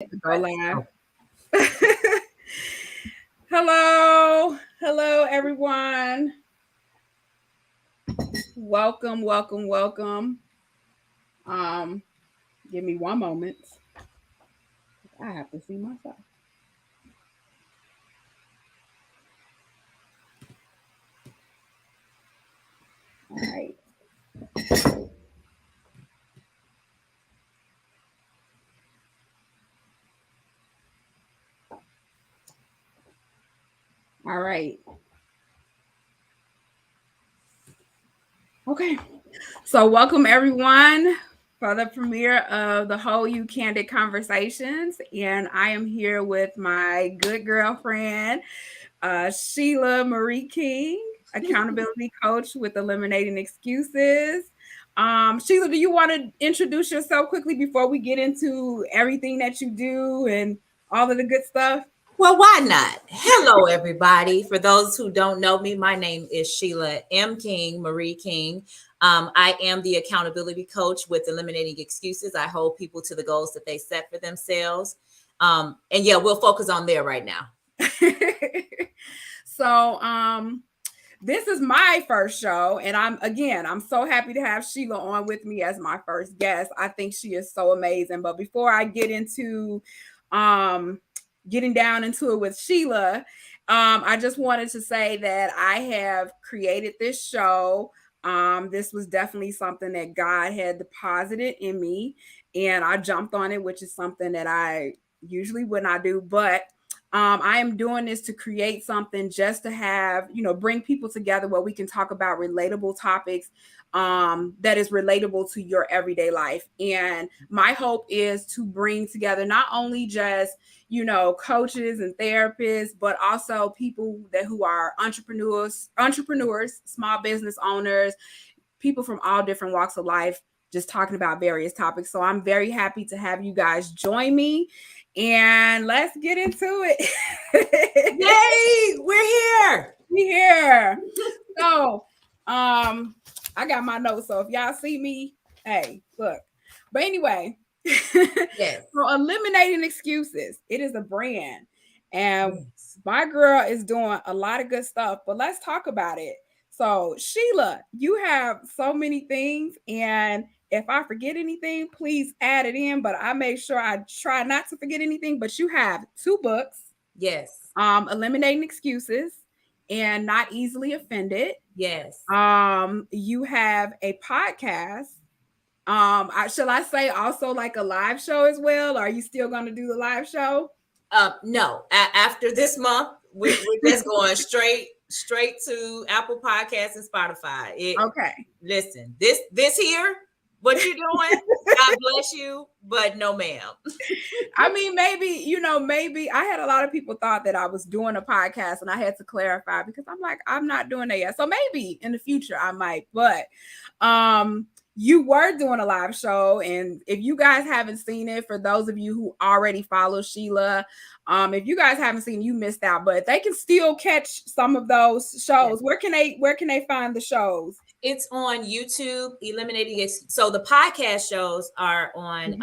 Go live. Hello, everyone. Welcome. Um, Give me one moment. I have to see myself. All right. All right. Okay. So, welcome everyone for the premiere of the Whole You Candid Conversations, and I am here with my good girlfriend, Sheila Marie King, accountability coach with Eliminating Excuses. Sheila, do you want to introduce yourself quickly before we get into everything that you do and all of the good stuff? Well, why not? Hello, everybody. For those who don't know me, my name is Sheila M. King, Marie King. I am the accountability coach with Eliminating Excuses. I hold people to the goals that they set for themselves. And yeah, we'll focus on there right now. So, this is my first show, and I'm so happy to have Sheila on with me as my first guest. I think she is so amazing. But before I get into getting down into it with Sheila, I just wanted to say that I have created this show. This was definitely something that God had deposited in me, and I jumped on it, which is something that I usually would not do, but I am doing this to create something just to have, bring people together where we can talk about relatable topics that is relatable to your everyday life. And my hope is to bring together not only just, coaches and therapists, but also people who are entrepreneurs, small business owners, people from all different walks of life, just talking about various topics. So I'm very happy to have you guys join me, and let's get into it. Yay, we're here. We're here. So, I got my notes. So if y'all see me, hey, look. But anyway, Yes. So Eliminating Excuses. It is a brand, and my girl is doing a lot of good stuff. But let's talk about it. So Sheila, you have so many things, and if I forget anything, please add it in. But I make sure I try not to forget anything. But you have 2 books. Yes. Eliminating Excuses and Not Easily Offended. Yes. You have a podcast. Shall I say also like a live show as well? Are you still going to do the live show? No. After this month, we're just going straight to Apple Podcasts and Spotify. Okay. Listen, this here, what you're doing, God bless you, but no, ma'am. I mean, maybe I had a lot of people thought that I was doing a podcast, and I had to clarify because I'm like, I'm not doing that yet. So maybe in the future I might, but you were doing a live show, and if you guys haven't seen it, for those of you who already follow Sheila, if you guys haven't seen, you missed out, but they can still catch some of those shows. Yeah. Where can they find the shows? It's on YouTube, Eliminating it. So the podcast shows are on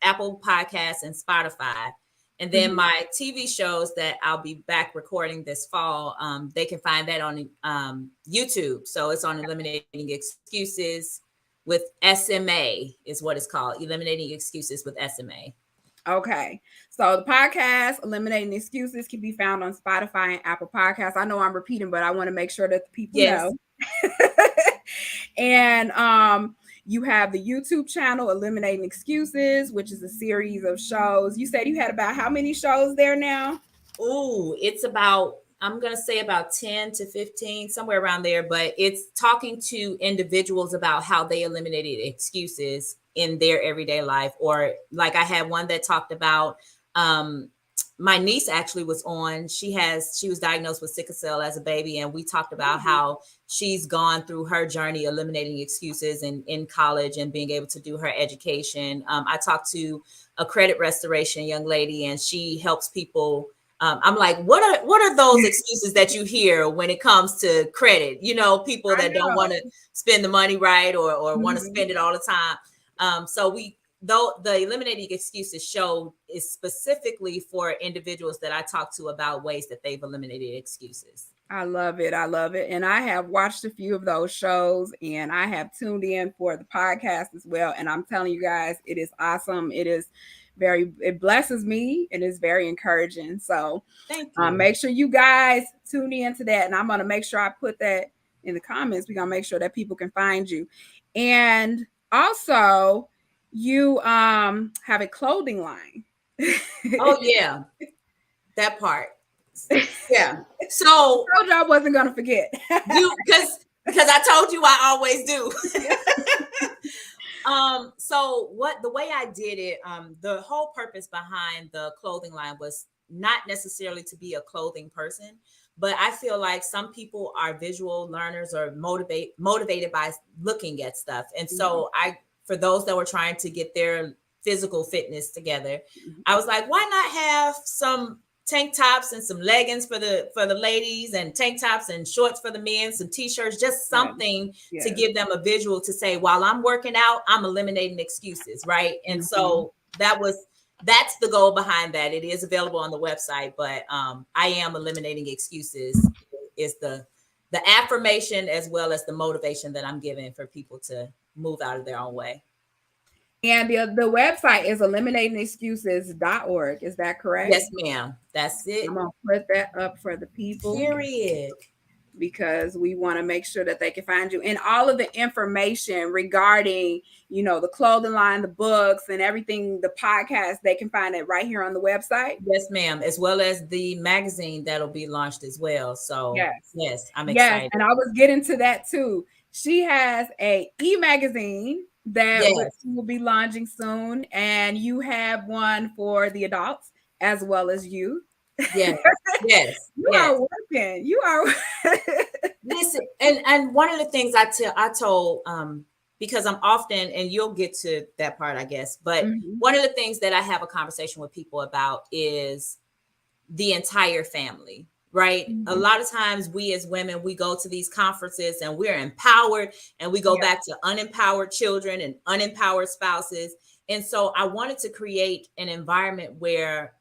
Apple Podcasts and Spotify. And then my TV shows that I'll be back recording this fall, they can find that on YouTube. So it's on Eliminating Excuses with SMA is what it's called. Eliminating Excuses with SMA. Okay. So the podcast, Eliminating Excuses, can be found on Spotify and Apple Podcasts. I know I'm repeating, but I want to make sure that the people know. And you have the YouTube channel, Eliminating Excuses, which is a series of shows. You said you had about how many shows there now? Ooh, it's about, I'm going to say about 10 to 15, somewhere around there. But it's talking to individuals about how they eliminated excuses in their everyday life. Or like I had one that talked about, my niece actually was on. She was diagnosed with sickle cell as a baby, and we talked about how she's gone through her journey eliminating excuses in college and being able to do her education. I talked to a credit restoration young lady, and she helps people. I'm like, what are those excuses that you hear when it comes to credit? People that don't want to spend the money right or want to spend it all the time. So we though the eliminating excuses show is specifically for individuals that I talk to about ways that they've eliminated excuses. I love it. I love it. And I have watched a few of those shows and I have tuned in for the podcast as well. And I'm telling you guys, it is awesome. It blesses me and is very encouraging. So thank you. Make sure you guys tune into that. And I'm going to make sure I put that in the comments. We're going to make sure that people can find you. And also, you have a clothing line. Oh, yeah. That part. Yeah. So I told you I wasn't gonna forget. because I told you I always do. So the way I did it, the whole purpose behind the clothing line was not necessarily to be a clothing person, but I feel like some people are visual learners or motivated by looking at stuff. And so for those that were trying to get their physical fitness together, I was like, why not have some tank tops and some leggings for the ladies, and tank tops and shorts for the men, some t-shirts, just something to give them a visual to say, while I'm working out, I'm eliminating excuses, right? And so that's the goal behind that. It is available on the website, but I am eliminating excuses is the affirmation as well as the motivation that I'm giving for people to move out of their own way. And the website is eliminatingexcuses.org. Is that correct? Yes, ma'am. That's it. I'm going to put that up for the people. Period. Because we want to make sure that they can find you. And all of the information regarding, the clothing line, the books, and everything, the podcast, they can find it right here on the website. Yes, ma'am. As well as the magazine that'll be launched as well. So yes, I'm excited. Yes, and I was getting to that too. She has a e-magazine that will be launching soon, and you have one for the adults as well as youth. Yes. You are working. You are. Listen, and one of the things I told because I'm often, and you'll get to that part, I guess, but one of the things that I have a conversation with people about is the entire family. Right. A lot of times we as women, we go to these conferences and we're empowered, and we go back to unempowered children and unempowered spouses. And so I wanted to create an environment where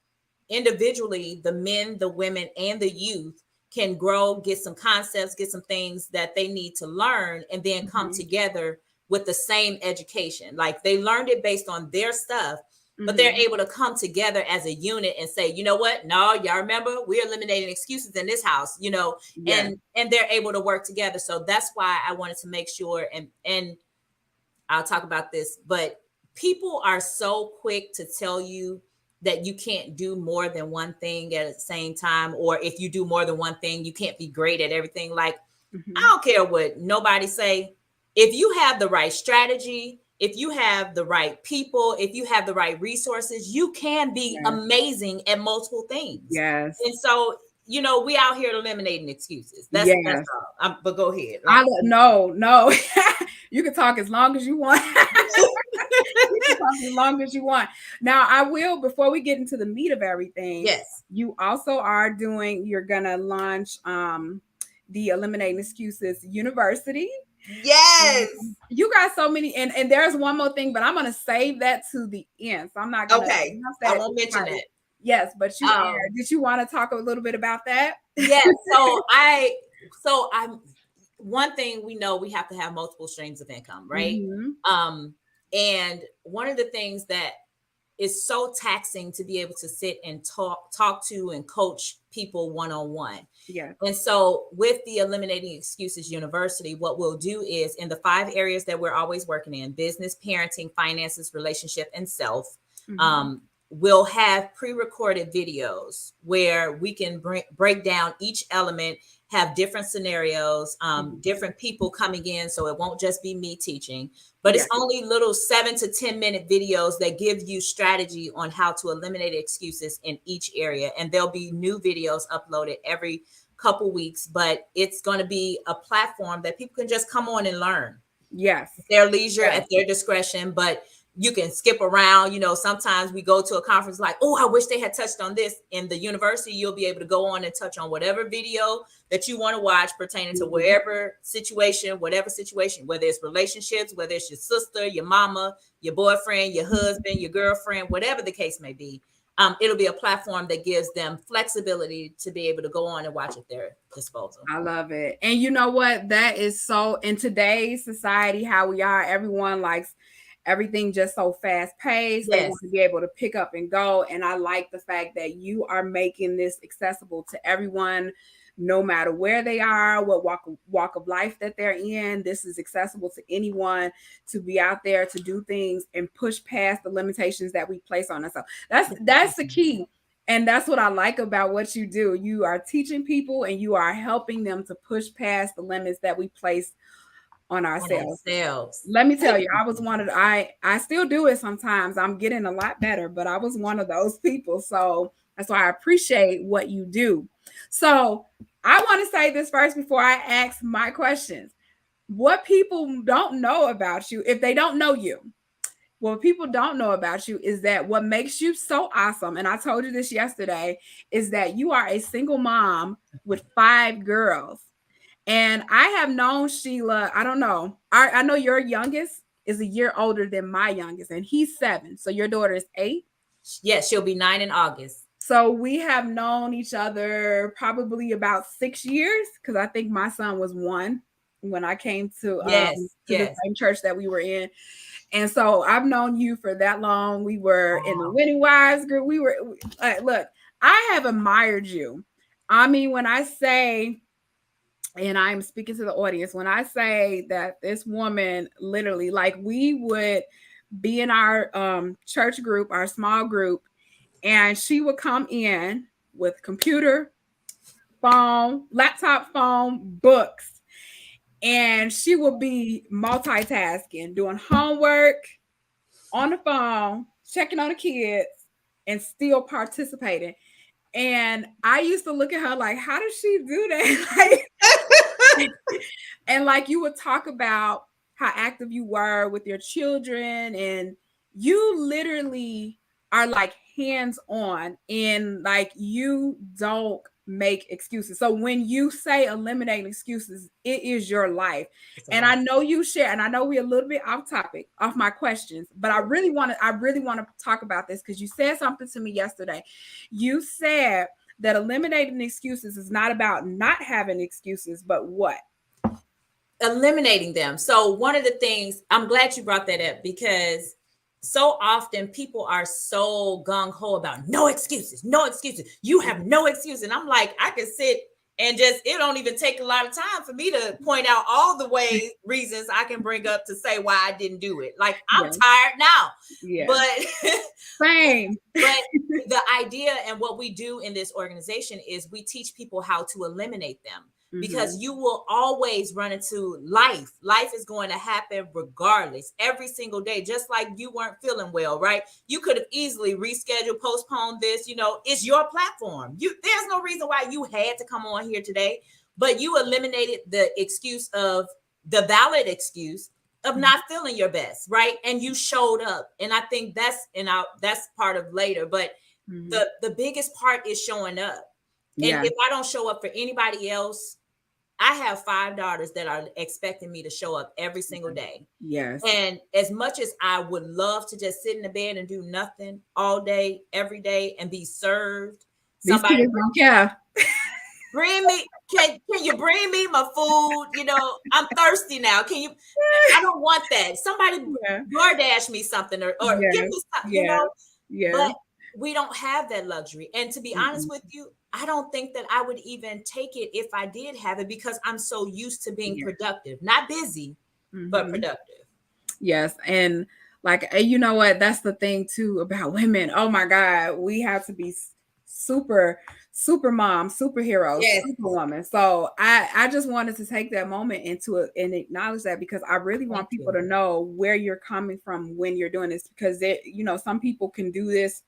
individually the men, the women, and the youth can grow, get some concepts, get some things that they need to learn, and then come together with the same education. Like they learned it based on their stuff, but they're able to come together as a unit and say, you know what? No, y'all remember, we're eliminating excuses in this house, and they're able to work together. So that's why I wanted to make sure, and I'll talk about this, but people are so quick to tell you that you can't do more than one thing at the same time, or if you do more than one thing, you can't be great at everything. Like, I don't care what nobody say. If you have the right strategy, if you have the right people, if you have the right resources, you can be amazing at multiple things. Yes. And so, we out here eliminating excuses. That's all. But go ahead. No. You can talk as long as you want. You can talk as long as you want. Now, I will, before we get into the meat of everything. Yes. You also you're going to launch the Eliminating Excuses University. Yes. You got so many, and there's one more thing, but I'm going to save that to the end. So I'm not going to. Okay. I won't mention it. Yes, but did you want to talk a little bit about that? Yes. So I'm one thing we know, we have to have multiple streams of income, right? And one of the things that is so taxing to be able to sit and talk to and coach people one-on-one. Yeah. And so with the Eliminating Excuses University, what we'll do is in the 5 areas that we're always working in: business, parenting, finances, relationship, and self. We'll have pre-recorded videos where we can break down each element, have different scenarios, different people coming in. So it won't just be me teaching, but it's only little 7 to 10 minute videos that give you strategy on how to eliminate excuses in each area. And there'll be new videos uploaded every couple weeks, but it's going to be a platform that people can just come on and learn. Yes. At their leisure, at their discretion. But you can skip around. You know, sometimes we go to a conference like, oh, I wish they had touched on this. In the university, you'll be able to go on and touch on whatever video that you want to watch pertaining to whatever situation, whether it's relationships, whether it's your sister, your mama, your boyfriend, your husband, your girlfriend, whatever the case may be. It'll be a platform that gives them flexibility to be able to go on and watch at their disposal. I love it. And you know what? That is so, in today's society, how we are, everyone likes everything just so fast paced. They Yes. want to be able to pick up and go. And I like the fact that you are making this accessible to everyone, no matter where they are, what walk of life that they're in. This is accessible to anyone to be out there to do things and push past the limitations that we place on ourselves. That's the key. And that's what I like about what you do. You are teaching people and you are helping them to push past the limits that we place on ourselves. Let me tell you, I was one of I still do it sometimes. I'm getting a lot better, but I was one of those people. So that's why I appreciate what you do. So I want to say this first before I ask my questions. What people don't know about you, if they don't know you, what people don't know about you is that what makes you so awesome, and I told you this yesterday, is that you are a single mom with 5 girls. And I have known Sheila, I don't know. I know your youngest is a year older than my youngest, and he's 7. So your daughter is 8? Yes, she'll be 9 in August. So we have known each other probably about 6 years, because I think my son was 1 when I came to the same church that we were in. And so I've known you for that long. We were in the Winning Wives group. We were, look, I have admired you. I mean, when I say, and I'm speaking to the audience, when I say that this woman literally, like, we would be in our church group, our small group, and she would come in with computer, phone, laptop phone, books, and she would be multitasking, doing homework on the phone, checking on the kids, and still participating. And I used to look at her like, how does she do that? Like, and like, you would talk about how active you were with your children, and you literally are like hands-on, and like, you don't make excuses. So when you say eliminate excuses, it is your life. And I know you share, and I know we're a little bit off topic, off my questions, but I really want to talk about this, because you said something to me yesterday. You said that eliminating excuses is not about not having excuses, but what? Eliminating them. So one of the things, I'm glad you brought that up, because so often people are so gung-ho about no excuses. You have no excuse. And I'm like, I can sit and just, it don't even take a lot of time for me to point out all the reasons I can bring up to say why I didn't do it. Like, I'm tired now. Yeah. But same. But the idea and what we do in this organization is we teach people how to eliminate them. Because you will always run into life. Life is going to happen regardless, every single day, just like you weren't feeling well, right? You could have easily rescheduled, postponed this, it's your platform. There's no reason why you had to come on here today, but you eliminated the valid excuse of not feeling your best, right? And you showed up. And I think that's part of later, but the biggest part is showing up. And if I don't show up for anybody else, I have 5 daughters that are expecting me to show up every single day. Yes. And as much as I would love to just sit in the bed and do nothing all day, every day, and be served, somebody don't care. Bring me, can you bring me my food? I'm thirsty now. I don't want that. Somebody DoorDash me something or give me something, But we don't have that luxury. And to be honest with you, I don't think that I would even take it if I did have it, because I'm so used to being productive, not busy, but productive. Yes. And like, you know what? That's the thing too about women. Oh my God. We have to be super mom, superheroes, superwoman. So I just wanted to take that moment and acknowledge that, because I really want people to know where you're coming from when you're doing this, because some people can do this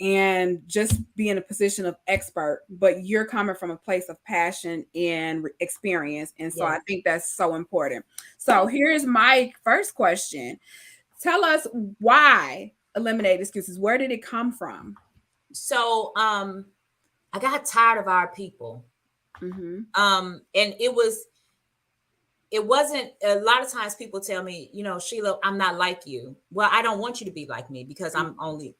and just be in a position of expert, but you're coming from a place of passion and experience. And so I think that's so important. So here's my first question. tell us why eliminate excuses. Where did it come from? So I got tired of our people. Mm-hmm. And it wasn't, a lot of times people tell me, Sheila, I'm not like you. Well, I don't want you to be like me because I'm only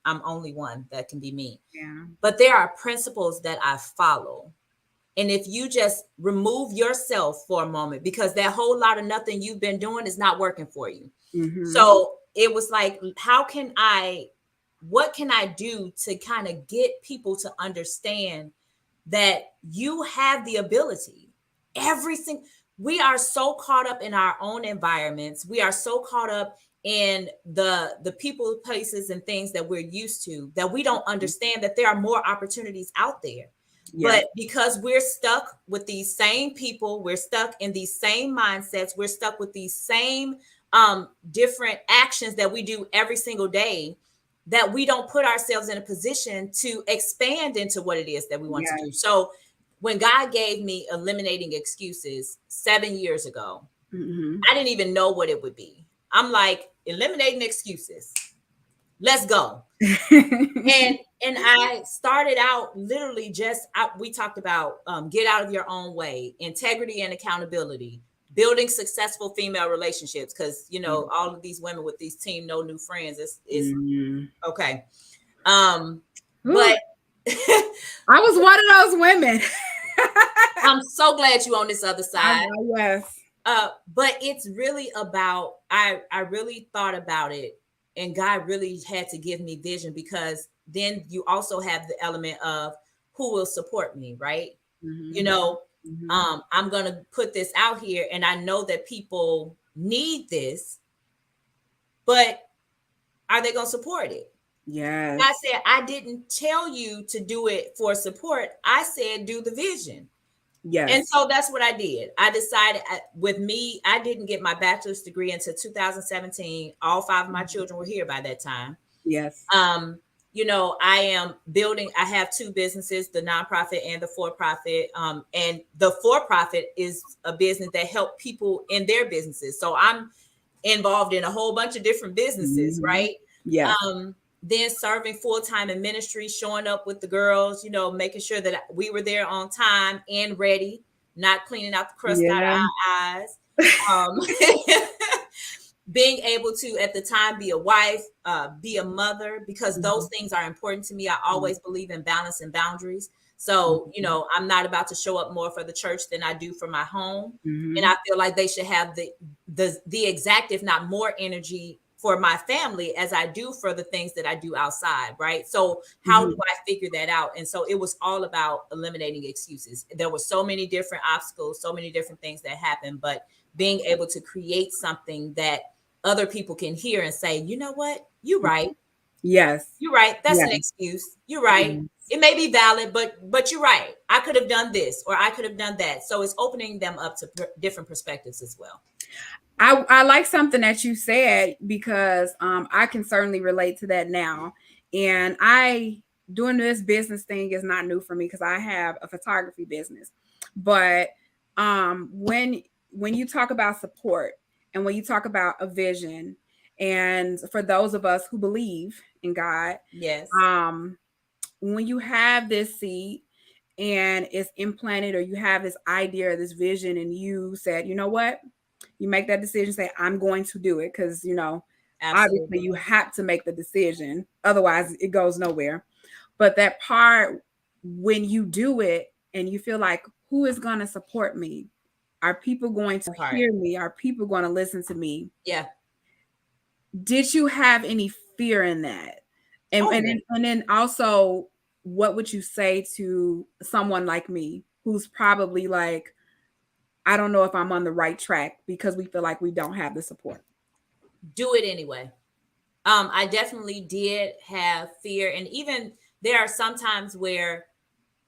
one that can be me. Yeah. But there are principles that I follow. And if you just remove yourself for a moment, because that whole lot of nothing you've been doing is not working for you. Mm-hmm. So it was like, what can I do to kind of get people to understand that you have the ability? Everything, we are so caught up in our own environments. We are so caught up in the people, places, and things that we're used to, that we don't understand that there are more opportunities out there. Yes. But because we're stuck with these same people, we're stuck in these same mindsets, we're stuck with these same different actions that we do every single day, that we don't put ourselves in a position to expand into what it is that we want to do. Yes. So when God gave me eliminating excuses 7 years ago, Mm-hmm. I didn't even know what it would be. I'm like, eliminating excuses. Let's go. And I started out literally we talked about get out of your own way, integrity and accountability, building successful female relationships. Because, all of these women with these team no new friends is Mm-hmm. okay. Ooh, But I was one of those women. I'm so glad you on this other I, side. yes. But it's really about, I really thought about it, and God really had to give me vision, because then you also have the element of who will support me, right? Mm-hmm. You know, Mm-hmm. I'm gonna put this out here, and I know that people need this, but are they gonna support it? Yes. I said, I didn't tell you to do it for support. I said, do the vision. And Yes. so that's what I did. I decided, with me, I didn't get my bachelor's degree until 2017. All 5 of my children were here by that time. Yes. I am building, I have 2 businesses, the nonprofit and the for-profit. And the for-profit is a business that help people in their businesses. So I'm involved in a whole bunch of different businesses, Mm-hmm. right? Yes. Then serving full-time in ministry, showing up with the girls, making sure that we were there on time and ready, not cleaning out the crust out of Yeah. our eyes. Um, being able to, at the time, be a wife, be a mother, because those things are important to me. I always believe in balance and boundaries. So, I'm not about to show up more for the church than I do for my home. Mm-hmm. And I feel like they should have the exact, if not more, energy for my family as I do for the things that I do outside, right? So how do I figure that out? And so it was all about eliminating excuses. There were so many different obstacles, so many different things that happened, but being able to create something that other people can hear and say, you know what, you're right. Yes. You're right. That's an Yes. excuse. You're right. Yes. It may be valid, but you're right. I could have done this, or I could have done that. So it's opening them up to different perspectives as well. I like something that you said, because I can certainly relate to that now. And doing this business thing is not new for me, because I have a photography business. But when you talk about support, and when you talk about a vision, and for those of us who believe in God, Yes. When you have this seed and it's implanted, or you have this idea or this vision, and you said, you know what, you make that decision, say, I'm going to do it, because obviously Absolutely. you have to make the decision, otherwise it goes nowhere. But that part, when you do it and you feel like, who is going to support me? Are people going to Part. hear me? Are people going to listen to me? Yeah. Did you have any fear in that? And Oh, and yeah. then also, what would you say to someone like me, who's probably like, I don't know if I'm on the right track, because we feel like we don't have the support? Do it anyway. I definitely did have fear. And even there are some times where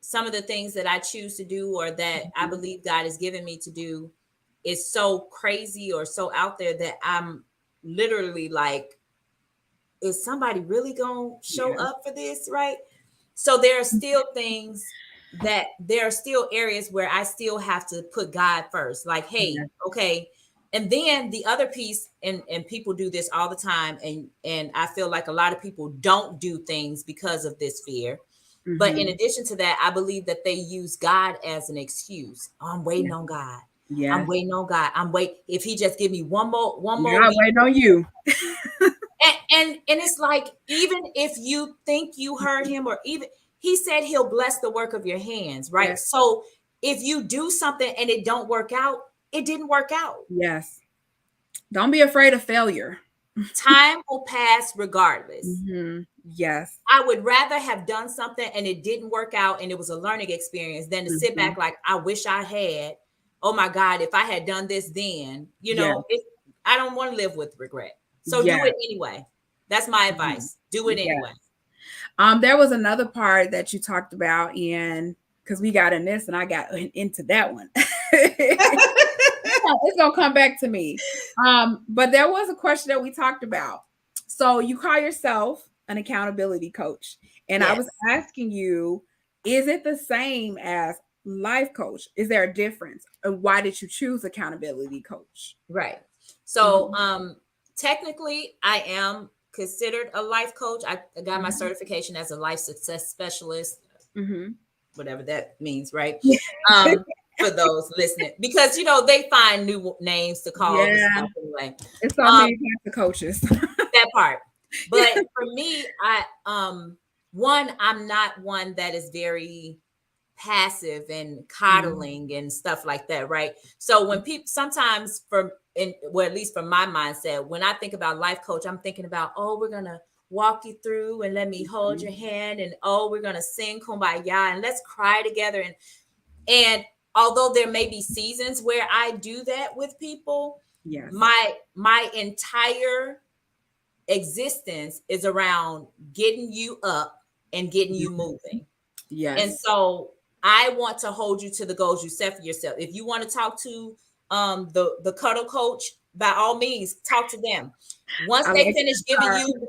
some of the things that I choose to do, or that I believe God has given me to do, is so crazy or so out there that I'm literally like, is somebody really going to show Yeah. up for this? Right. So there are still there are still areas where I still have to put God first. Like, hey, Yeah. okay. And then the other piece, and people do this all the time, and I feel like a lot of people don't do things because of this fear. But in addition to that, I believe that they use God as an excuse. Oh, I'm waiting on God. I'm Yes. waiting on God. I'm wait. If He just give me one more Yeah, week, waiting on you. and it's like, even if you think you heard Him, or even He said He'll bless the work of your hands, right? Yes. So if you do something and it don't work out, it didn't work out. Yes. Don't be afraid of failure. Time will pass regardless. Yes. I would rather have done something and it didn't work out and it was a learning experience than to sit back like, I wish I had. Oh my God, if I had done this then, Yes. I don't want to live with regret. So do Yes. it anyway. That's my advice. Do it Yes. anyway. There was another part that you talked about, and because we got in this and I got into that one. It's gonna come back to me. But there was a question that we talked about. So you call yourself an accountability coach, and I was Yes. asking you, is it the same as life coach? Is there a difference? And why did you choose accountability coach? Right. So technically I am considered a life coach. I got my certification as a life success specialist, whatever that means, right? For those listening, because they find new names to call the Yeah, stuff anyway. it's so many types of coaches. That part. But for me, I'm not one that is very passive and coddling and stuff like that, right? So when people sometimes well, at least from my mindset, when I think about life coach, I'm thinking about, oh, we're gonna walk you through and let me hold your hand, and oh, we're gonna sing kumbaya and let's cry together, and although there may be seasons where I do that with people, Yes. my entire existence is around getting you up and getting you moving. Yes. And so I want to hold you to the goals you set for yourself. If you want to talk to the cuddle coach, by all means, talk to them. Once they finish giving you,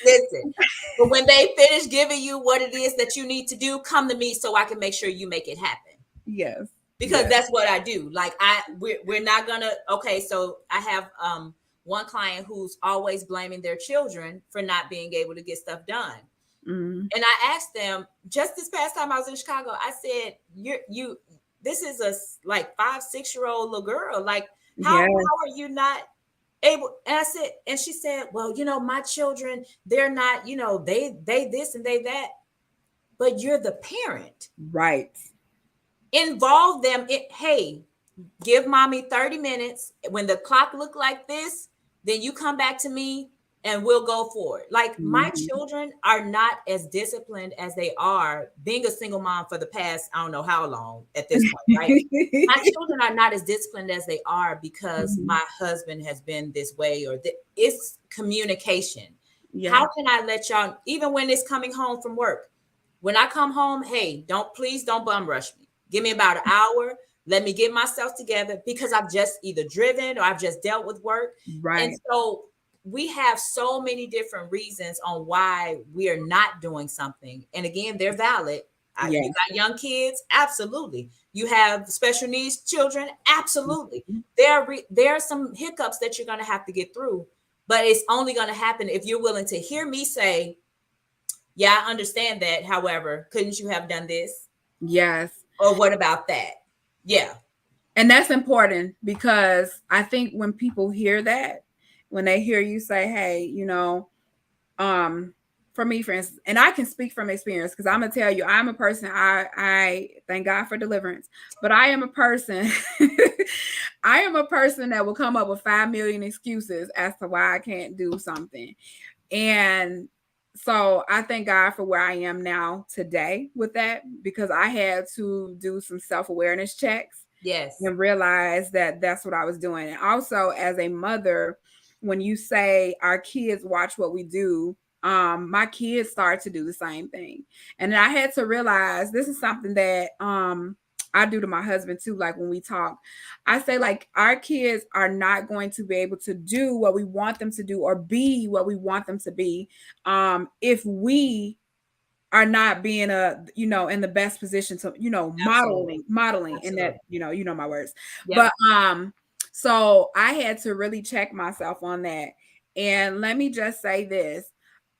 listen, but when they finish giving you what it is that you need to do, come to me so I can make sure you make it happen. Yes. Because that's what I do. Like we're not gonna, okay, so I have one client who's always blaming their children for not being able to get stuff done. And I asked them just this past time I was in Chicago, I said, you this is a like 5-6-year-old little girl. Like, how are you not able? And I said, and she said, well, my children, they're not, they this and they that. But you're the parent. Right. Involve them. Hey, give mommy 30 minutes. When the clock look like this, then you come back to me and we'll go forward. Like, my children are not as disciplined as they are being a single mom for the past, I don't know how long at this point, right? My children are not as disciplined as they are because my husband has been this way, or it's communication. Yeah. How can I let y'all, even when it's coming home from work, when I come home, hey, please don't bum rush me. Give me about an hour. Let me get myself together, because I've just either driven or I've just dealt with work. Right. And so we have so many different reasons on why we are not doing something. And again, they're valid. You got young kids? Absolutely. You have special needs children? Absolutely. There are some hiccups that you're going to have to get through, but it's only going to happen if you're willing to hear me say, yeah, I understand that. However, couldn't you have done this? Yes. Or what about that? Yeah. And that's important, because I think when people hear that, when they hear you say, hey, for me, for instance, and I can speak from experience, because I'm gonna tell you, I'm a person, I thank God for deliverance, but I am a person, I am a person that will come up with 5 million excuses as to why I can't do something. And so I thank God for where I am now today with that, because I had to do some self-awareness checks. Yes. And realize that that's what I was doing. And also, as a mother, when you say our kids watch what we do, my kids start to do the same thing. And I had to realize this is something that I do to my husband too. Like, when we talk, I say, like, our kids are not going to be able to do what we want them to do or be what we want them to be if we are not being in the best position to modeling. Absolutely. And that my words. Yeah. But So I had to really check myself on that. And let me just say this,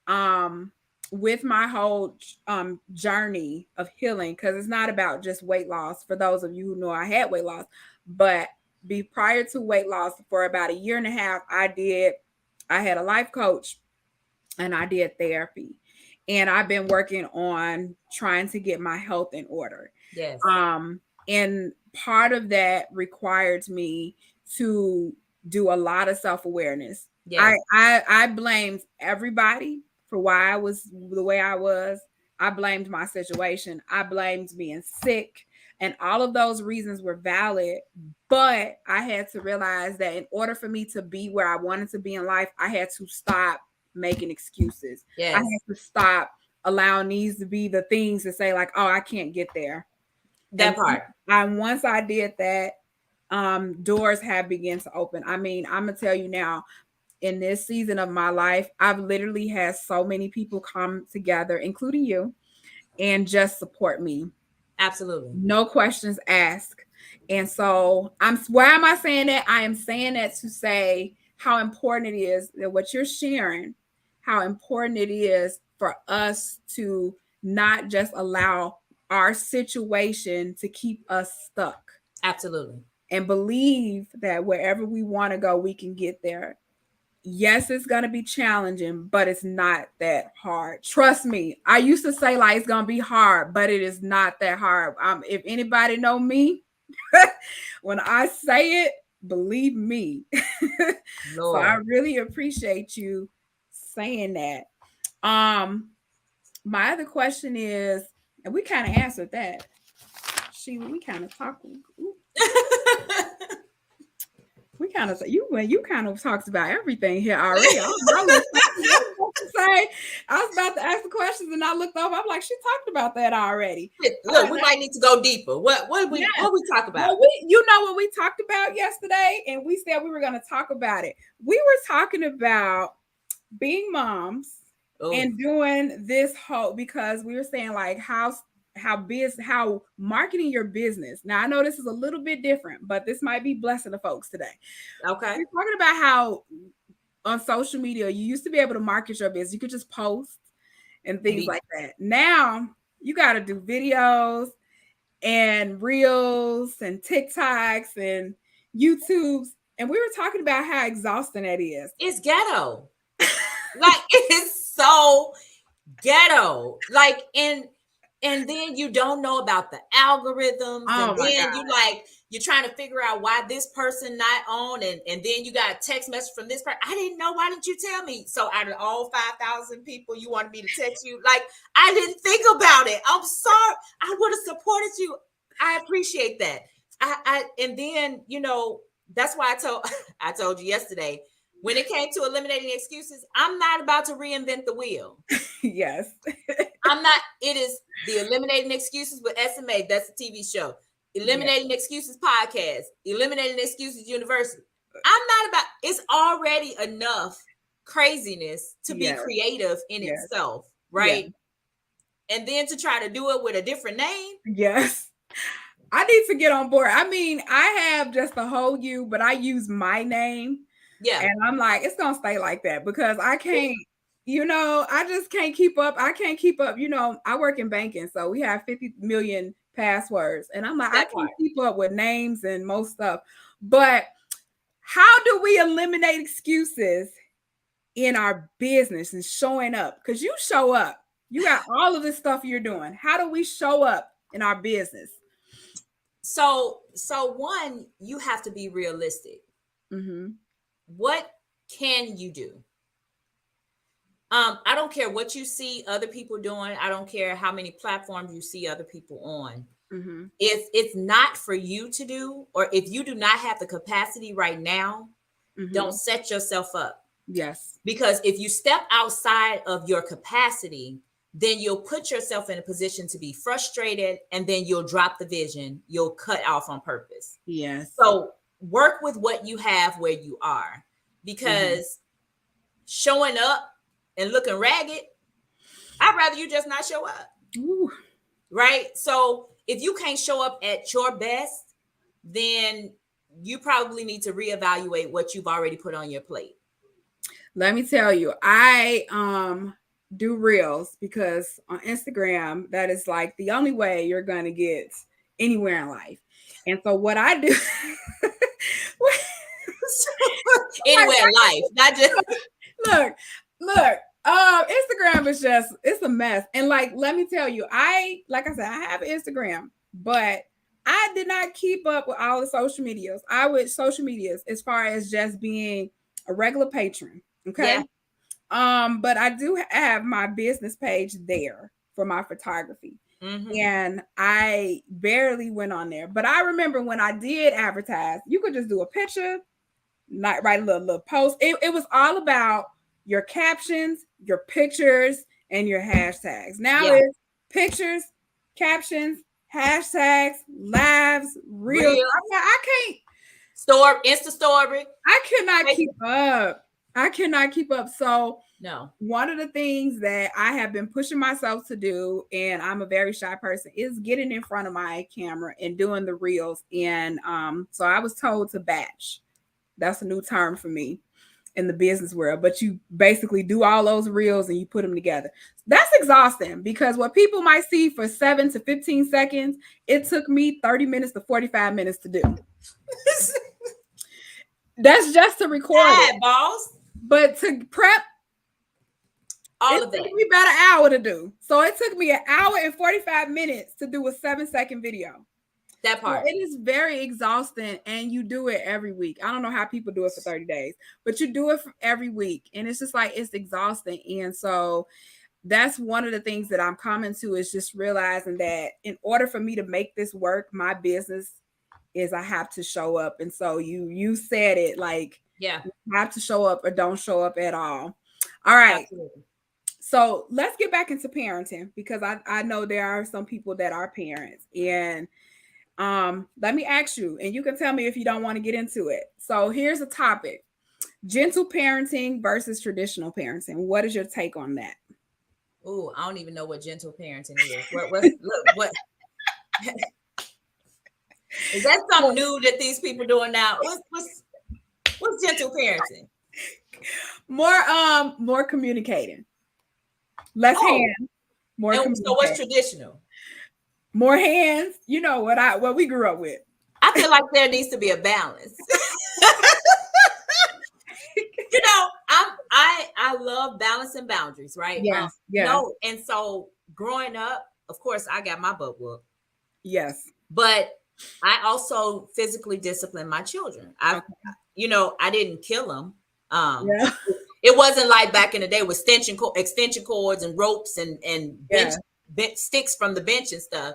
um with my whole journey of healing, because it's not about just weight loss. For those of you who know, I had weight loss, but be prior to weight loss, for about a year and a half, I had a life coach and I did therapy. And I've been working on trying to get my health in order. Yes. And part of that required me to do a lot of self-awareness. I, Yes. I blamed everybody for why I was the way I was. I blamed my situation. I blamed being sick. And all of those reasons were valid. But I had to realize that in order for me to be where I wanted to be in life, I had to stop making excuses. I Yes. had to stop allowing these to be the things to say, like, oh, I can't get there. And That part. once I did that, doors have begun to open. I mean, I'm gonna tell you now, in this season of my life, I've literally had so many people come together, including you, and just support me. Absolutely. No questions asked. And so why am I saying that? I am saying that to say how important it is that what you're sharing, how important it is for us to not just allow our situation to keep us stuck, Absolutely. and believe that wherever we want to go, we can get there. Yes, it's going to be challenging, but it's not that hard. Trust me. I used to say like it's going to be hard, but it is not that hard. If anybody know me, when I say it, believe me. So I Lord. really appreciate you saying that. Um, my other question is, and we kind of answered that. We kind of talked. We kind of you kind of talked about everything here already. I was about to ask the questions and I looked over. I'm like, she talked about that already. Look, we might need to go deeper. What we talk about? Well, you know what we talked about yesterday, and we said we were going to talk about it. We were talking about being moms Oh, and doing this whole, because we were saying like how marketing your business. Now I know this is a little bit different, but this might be blessing the folks today. okay. We're talking about how on social media you used to be able to market your business. You could just post and things like that. Now you got to do videos and reels and TikToks and YouTubes. And we were talking about how exhausting that is. It's ghetto. Like, it is so ghetto. Like, and then you don't know about the algorithms, Oh and my then God. you're trying to figure out why this person not on, and then you got a text message from this person. I didn't know. Why didn't you tell me? So out of all 5,000 people, you wanted me to text you? Like, I didn't think about it. I'm sorry. I would have supported you. I appreciate that. And then that's why I told you yesterday, when it came to eliminating excuses, I'm not about to reinvent the wheel. Yes. I'm not. It is the Eliminating Excuses with SMA. That's a TV show. Eliminating Excuses podcast. Eliminating Excuses University. I'm not about. It's already enough craziness to be creative in itself, right? And then to try to do it with a different name. Yes. I need to get on board. I mean, I have just the whole you, but I use my name. Yeah. And I'm like, it's going to stay like that because I can't, I just can't keep up. I can't keep up. I work in banking, so we have 50 million passwords. And I'm like, I can't keep up with names and most stuff. But how do we eliminate excuses in our business and showing up? Because you show up. You got all of this stuff you're doing. How do we show up in our business? So one, you have to be realistic. Mm-hmm. What can you do? I don't care what you see other people doing. I don't care how many platforms you see other people on. Mm-hmm. If it's not for you to do, or if you do not have the capacity right now, don't set yourself up. Yes. Because if you step outside of your capacity, then you'll put yourself in a position to be frustrated, and then you'll drop the vision. You'll cut off on purpose. Yes. So work with what you have where you are, because showing up and looking ragged, I'd rather you just not show up. Ooh. Right? So if you can't show up at your best, then you probably need to reevaluate what you've already put on your plate. Let me tell you, I do reels because on Instagram, that is like the only way you're gonna get anywhere in life. And so what I do Anywhere in life, not just look, Instagram is just, it's a mess. And like, let me tell you, like I said, I have Instagram, but I did not keep up with all the social medias. Social medias as far as just being a regular patron. Okay. Yeah. But I do have my business page there for my photography. And I barely went on there. But I remember when I did advertise, you could just do a picture, not write a little post. It was all about your captions, your pictures, and your hashtags. Now it's pictures, captions, hashtags, lives, reels. I can't Insta story. I cannot keep up. I cannot keep up. So no. One of the things that I have been pushing myself to do, and I'm a very shy person, is getting in front of my camera and doing the reels. And so I was told to batch. That's a new term for me in the business world. But you basically do all those reels and you put them together. That's exhausting because what people might see for 7 to 15 seconds, it took me 30 minutes to 45 minutes to do. That's just to record it, boss. But to prep, all of that, it took me about an hour to do. So it took me an hour and 45 minutes to do a 7-second video. That part. So it is very exhausting, and you do it every week. I don't know how people do it for 30 days, but you do it for every week, and it's just like, it's exhausting. And so that's one of the things that I'm coming to, is just realizing that in order for me to make this work, my business, is I have to show up. And so you said it, like, you have to show up or don't show up at all. All right. Absolutely. So let's get back into parenting, because I know there are some people that are parents, and let me ask you, and you can tell me if you don't want to get into it. So here's a topic: gentle parenting versus traditional parenting. What is your take on that? Oh, I don't even know what gentle parenting is. What is that something new that these people doing now? What's gentle parenting? More communicating. Less hands. More. And so what's traditional? More hands. You know what we grew up with. I feel like there needs to be a balance. You know, I love balance and boundaries, right? Yes. No, and so growing up, of course, I got my butt whooped. Yes. But I also physically disciplined my children. I didn't kill them. It wasn't like back in the day with extension cords and ropes and bench sticks from the bench and stuff.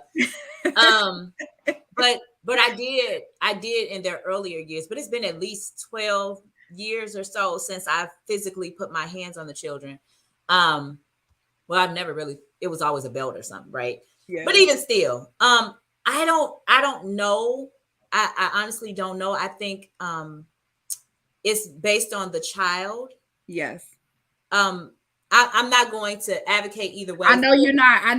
But I did in their earlier years. But it's been at least 12 years or so since I've physically put my hands on the children. Well, I've never really. It was always a belt or something, right? Yeah. But even still, I don't know. I honestly don't know. I think it's based on the child. Yes. I'm not going to advocate either way. I know you're not. I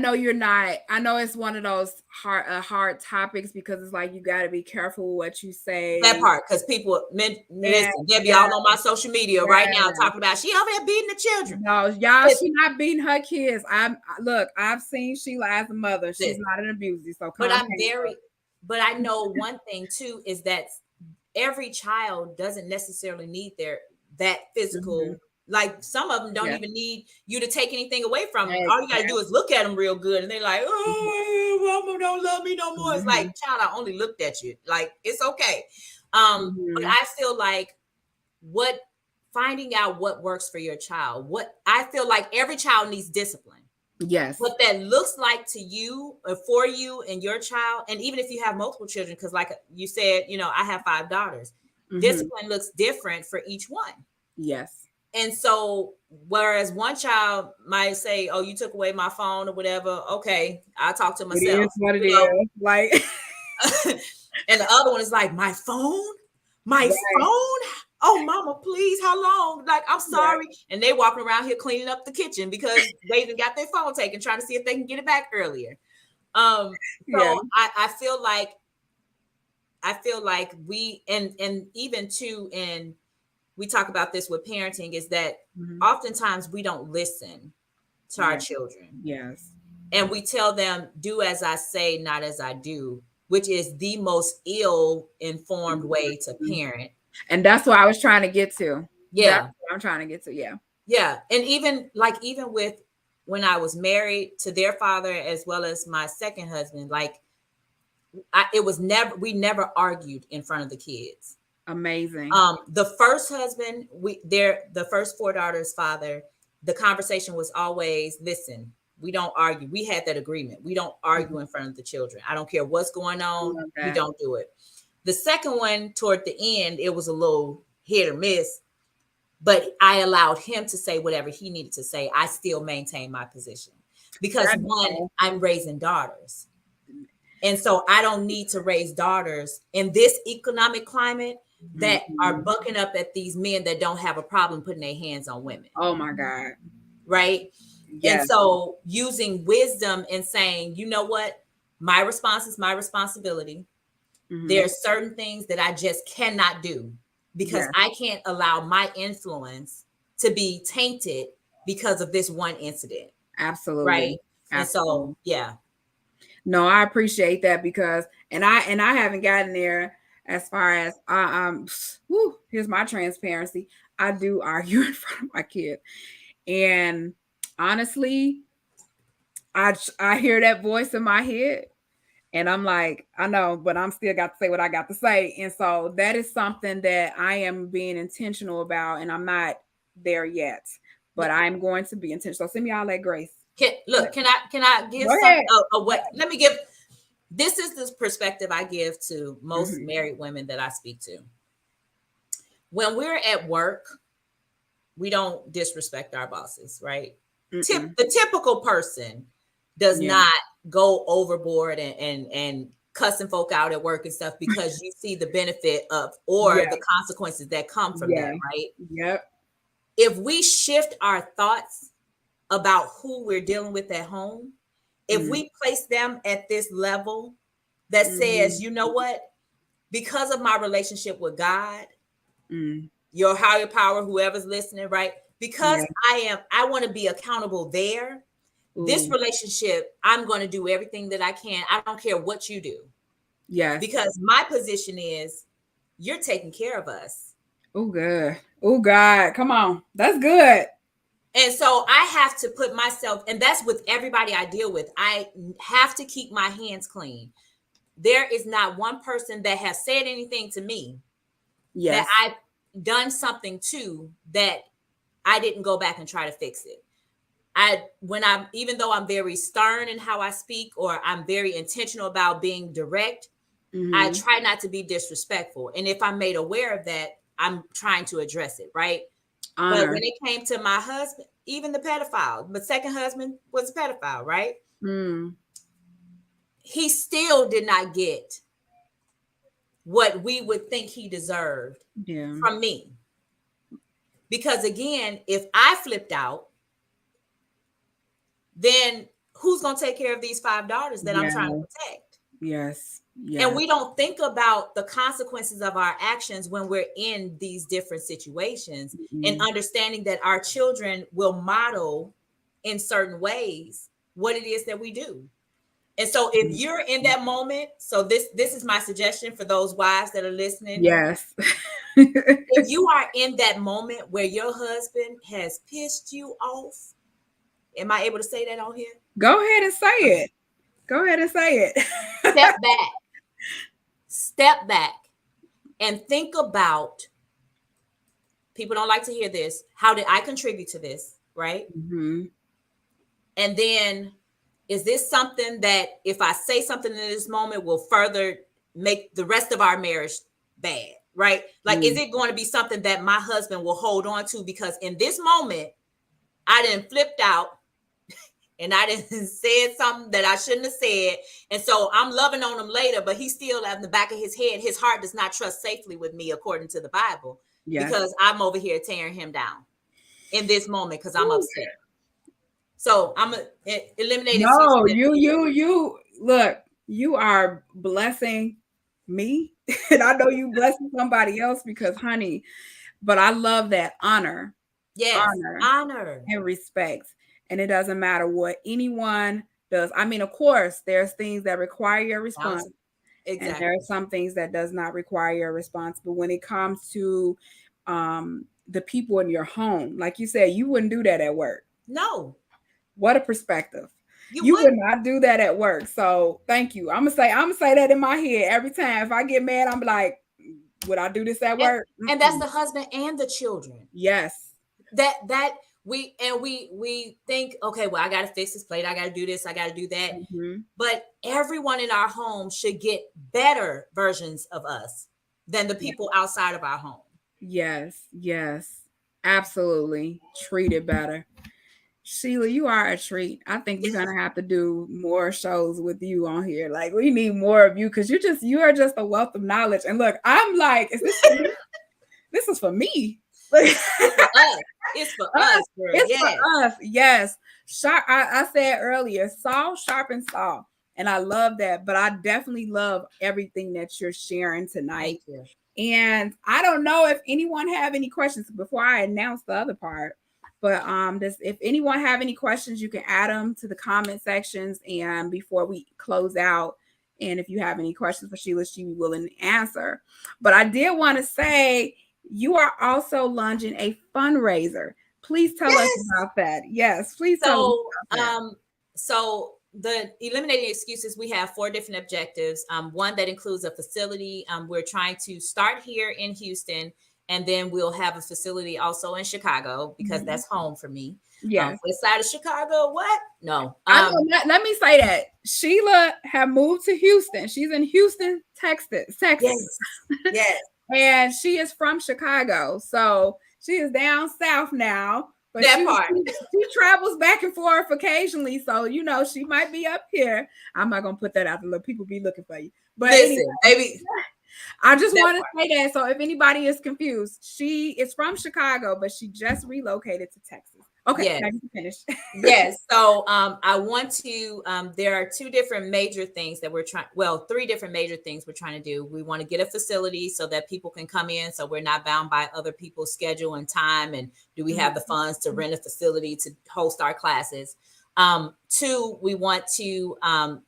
know it's one of those hard topics, because it's like you got to be careful what you say. That part, because people, listen, Debbie, y'all on my social media right now talking about she over there beating the children. No, y'all, she not beating her kids. I've seen Sheila as a mother. She's not an abuser. So, but I know one thing too is that every child doesn't necessarily need that physical. Mm-hmm. Like some of them don't even need you to take anything away from them. All you got to do is look at them real good, and they're like, "Oh, mama don't love me no more." Mm-hmm. It's like, child, I only looked at you. Like, it's okay. But I feel like finding out what works for your child. I feel like every child needs discipline. Yes. What that looks like to you or for you and your child, and even if you have multiple children, because like you said, I have 5 daughters. Mm-hmm. Discipline looks different for each one. Yes. And so, whereas one child might say, "Oh, you took away my phone or whatever." Okay, I'll talk to myself. It is what it is. Like, and the other one is like, "My phone, phone. Oh, mama, please, how long? Like, I'm sorry." Right. And they walking around here cleaning up the kitchen because they got their phone taken, trying to see if they can get it back earlier. I feel like I feel like we and even too, and we talk about this with parenting, is that oftentimes we don't listen to our Yeah. children. Yes. And we tell them, do as I say, not as I do, which is the most ill informed way to parent. And that's what I was trying to get to. That's Yeah. what I'm trying to get to. Yeah. Yeah. And even with when I was married to their father, as well as my second husband, like we never argued in front of the kids. Amazing. The first husband, the first four daughters' father, the conversation was always, listen, we don't argue. We had that agreement. We don't argue in front of the children. I don't care what's going on. We don't do it. The second one, toward the end, it was a little hit or miss, but I allowed him to say whatever he needed to say. I still maintain my position because I'm raising daughters. And so I don't need to raise daughters in this economic climate that are bucking up at these men that don't have a problem putting their hands on women. Oh my God. Right. Yes. And so using wisdom and saying, you know what, my response is my responsibility. There are certain things that I just cannot do because I can't allow my influence to be tainted because of this one incident. Absolutely. Right. Absolutely. And so, yeah. No, I appreciate that because, and I haven't gotten there as far as here's my transparency. I do argue in front of my kid. And honestly, I hear that voice in my head and I'm like, I know, but I'm still got to say what I got to say. And so that is something that I am being intentional about, and I'm not there yet, but I'm going to be intentional. So send me all that grace. Can I give let me give, this is the perspective I give to most married women that I speak to. When we're at work, we don't disrespect our bosses, right? The typical person does not go overboard and cussing folk out at work and stuff because you see the benefit of or the consequences that come from that, right? Yep. If we shift our thoughts about who we're dealing with at home, if we place them at this level that says, you know what, because of my relationship with God, your higher power, whoever's listening, right? Because I want to be accountable there. This relationship, I'm going to do everything that I can. I don't care what you do. Yes. Because my position is you're taking care of us. Oh, good. Oh, God. Come on. That's good. And so I have to put myself, and that's with everybody I deal with. I have to keep my hands clean. There is not one person that has said anything to me that I've done something to that I didn't go back and try to fix it. Even though I'm very stern in how I speak, or I'm very intentional about being direct, I try not to be disrespectful. And if I'm made aware of that, I'm trying to address it, right? Honor. But when it came to my husband, even the pedophile, my second husband was a pedophile, right? He still did not get what we would think he deserved from me. Because again, if I flipped out, then who's going to take care of these 5 daughters that I'm trying to protect? Yes. And we don't think about the consequences of our actions when we're in these different situations, and understanding that our children will model in certain ways what it is that we do. And so if you're in that moment, so this is my suggestion for those wives that are listening. Yes. If you are in that moment where your husband has pissed you off, am I able to say that on here? Go ahead and say it. Go ahead and say it. Step back and think about, people don't like to hear this, how did I contribute to this, right? And then, is this something that if I say something in this moment will further make the rest of our marriage bad, right? Like, is it going to be something that my husband will hold on to because in this moment, I didn't flipped out and I didn't said something that I shouldn't have said. And so I'm loving on him later, but he still in the back of his head, his heart does not trust safely with me according to the Bible, because I'm over here tearing him down in this moment because I'm upset. So I'm eliminating. No, you look, you are blessing me, and I know you blessing somebody else because, honey, but I love that Yes, honor honor. and respect. And it doesn't matter what anyone does. I mean, of course, there's things that require your response, and there Exactly. are some things that does not require your response. But when it comes to the people in your home, like you said, you wouldn't do that at work. No, What a perspective. you You would wouldn't. not do that at work. So thank you. I'm gonna say that in my head every time. If I get mad, I'm like, would I do this at And work? and that's the husband and the children. Yes. That we think, okay, well, I got to fix this plate, I got to do this, I got to do that. Mm-hmm. But everyone in our home should get better versions of us than the people outside of our home. Yes. Yes. Absolutely. Treat it better. Sheila, you are a treat. I think we're gonna have to do more shows with you on here. Like we need more of you because you are just a wealth of knowledge. And look, I'm like, is this for me? This is for me. Like, It's for us. It's for us, girl. it's Yes. for us. Yes. Sharp. I said earlier, saw sharpen saw. And I love that. But I definitely love everything that you're sharing tonight. Thank you. And I don't know if anyone have any questions before I announce the other part. But if anyone have any questions, you can add them to the comment sections. And before we close out, and if you have any questions for Sheila, she will willing to answer. But I did want to say you are also launching a fundraiser. Please tell us Yes. about that. Yes, please tell us So, about that. so the eliminating excuses, we have 4 different objectives. One that includes a facility. We're trying to start here in Houston, and then we'll have a facility also in Chicago because Mhm. that's home for me. Yes. West side of Chicago, what? No. I know, let me say that Sheila have moved to Houston. She's in Houston, Texas. Yes. Yes. And she is from Chicago. So she is down south now. But That she, part. she travels back and forth occasionally. So, she might be up here. I'm not going to put that out there. People be looking for you. But Listen, anyway, baby. I just That want to part. say that. So if anybody is confused, she is from Chicago, but she just relocated to Texas. Okay, Yes. now you can finish. Yes. So I want to, there are 2 different major things that we're trying, well, 3 different major things we're trying to do. We want to get a facility so that people can come in, so we're not bound by other people's schedule and time. And do we have the funds to rent a facility to host our classes? 2, we want to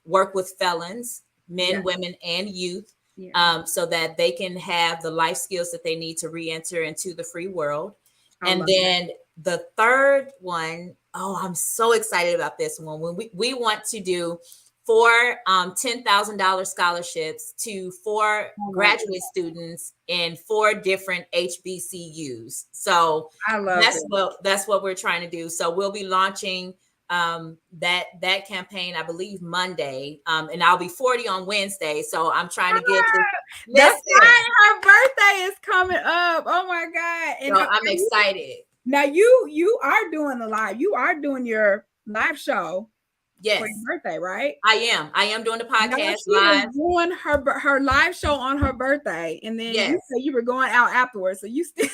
work with felons, men, Yes. women, and youth, Yeah. so that they can have the life skills that they need to re-enter into the free world. I And love then the third one, oh, I'm so excited about this one. When we want to do 4 $10,000 scholarships to 4 graduate students in 4 different HBCUs. So I love that's what we're trying to do. So we'll be launching that campaign, I believe, Monday, and I'll be 40 on Wednesday. So I'm trying to get to. That's right. Her birthday is coming up. Oh my God. And So I'm excited. now you are doing the live. You are doing your live show Yes, for your birthday, right? I am doing the Now podcast she is live. doing her live show on her birthday, and then you Yes. said you were going out afterwards. So you still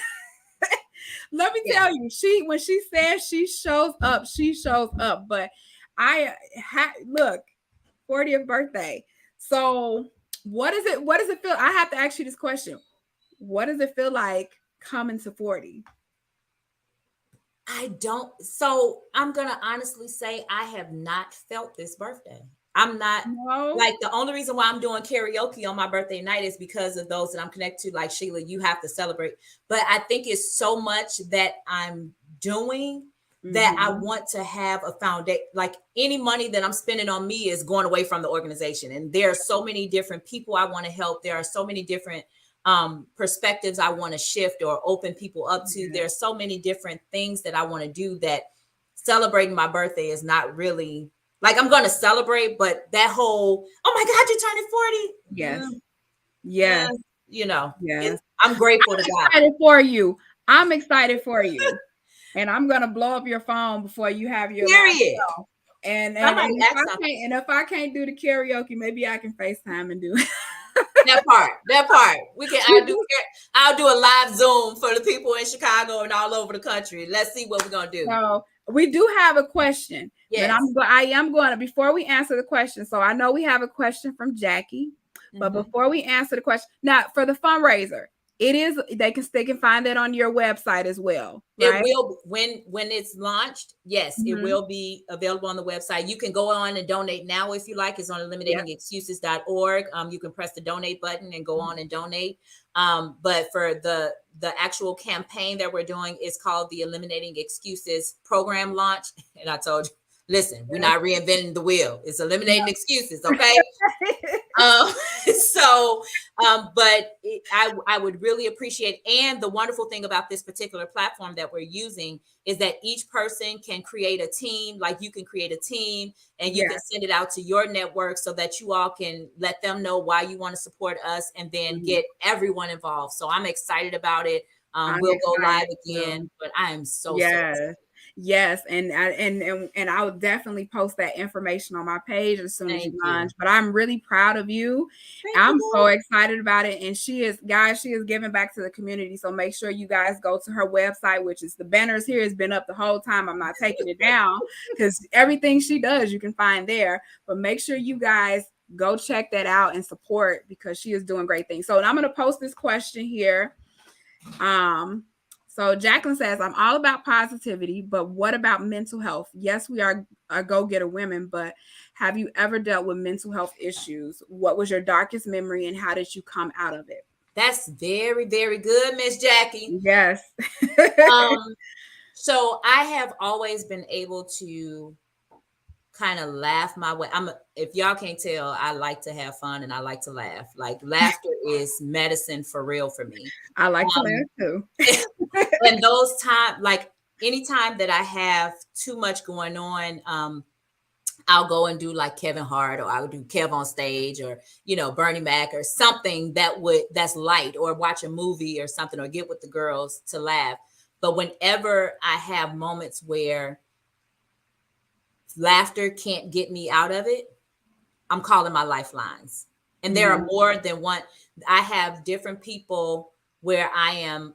let me Yeah. tell you, when she says she shows up, she shows up. But look, 40th birthday. So what does it feel? I have to ask you this question. What does it feel like coming to 40? I don't. So I'm gonna honestly say I have not felt this birthday. I'm not No. like, the only reason why I'm doing karaoke on my birthday night is because of those that I'm connected to. Like, Sheila, you have to celebrate. But I think it's so much that I'm doing that I want to have a foundation. Like, any money that I'm spending on me is going away from the organization. And there are so many different people I want to help. There are so many different perspectives I want to shift or open people up to. There are so many different things that I want to do, that celebrating my birthday is not really like, I'm going to celebrate, but that whole, oh my God, you're turning 40. Yes. Yes. Yes. I'm grateful to God. Excited for you. I'm excited for you. And I'm gonna blow up your phone before you have your period. And if I can't do the karaoke, maybe I can FaceTime and do it. That part. I'll do a live Zoom for the people in Chicago and all over the country. Let's see what we're gonna do. So we do have a question. Yes. But I am going to, before we answer the question. So I know we have a question from Jackie. But before we answer the question, now for the fundraiser, it is they can find that on your website as well, It right? will when it's launched. Yes, it Mm-hmm. will be available on the website. You can go on and donate now if you like. It's on Yep. eliminatingexcuses.org. You can press the donate button and go on and donate. But for the actual campaign that we're doing is called the Eliminating Excuses Program Launch. And I told you, listen, we're not reinventing the wheel. It's eliminating excuses, okay? Um, so, but I would really appreciate, and the wonderful thing about this particular platform that we're using is that each person can create a team. Like you can create a team and you can send it out to your network so that you all can let them know why you want to support us and then get everyone involved. So I'm excited about it. I'm We'll go live excited again, too. but I am so Yes. Yes, and I will definitely post that information on my page as soon as you Thank you. launch. But I'm really proud of you. Thank I'm so you. excited about it. And she is, guys, she is giving back to the community. So make sure you guys go to her website, which is the banners here has been up the whole time. I'm not taking it down because everything she does you can find there. But make sure you guys go check that out and support because she is doing great things. So I'm going to post this question here. So Jacqueline says, I'm all about positivity, but what about mental health? Yes, we are go-getter women, but have you ever dealt with mental health issues? What was your darkest memory and how did you come out of it? That's very, very good, Miss Jackie. Yes. So I have always been able to kind of laugh my way. If y'all can't tell, I like to have fun and I like to laugh. Like laughter is medicine for real for me. I like to laugh too. And those times, like anytime that I have too much going on, I'll go and do like Kevin Hart, or I'll do Kev on stage, or Bernie Mac, or something that's light, or watch a movie or something, or get with the girls to laugh. But whenever I have moments where laughter can't get me out of it, I'm calling my lifelines. And there are more than one. I have different people where I am,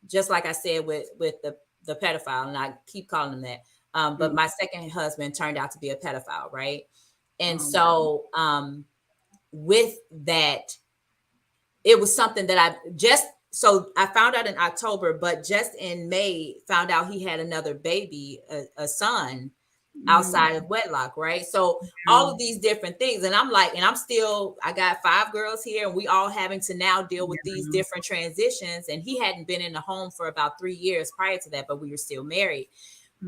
just like I said with the pedophile, and I keep calling him that. But my second husband turned out to be a pedophile, right? And so with that, it was something that I found out in October, but just in May found out he had another baby, a son, outside of wedlock, right? So all of these different things, and I'm like, and I got 5 girls here, and we all having to now deal with these different transitions. And he hadn't been in the home for about 3 years prior to that, but we were still married.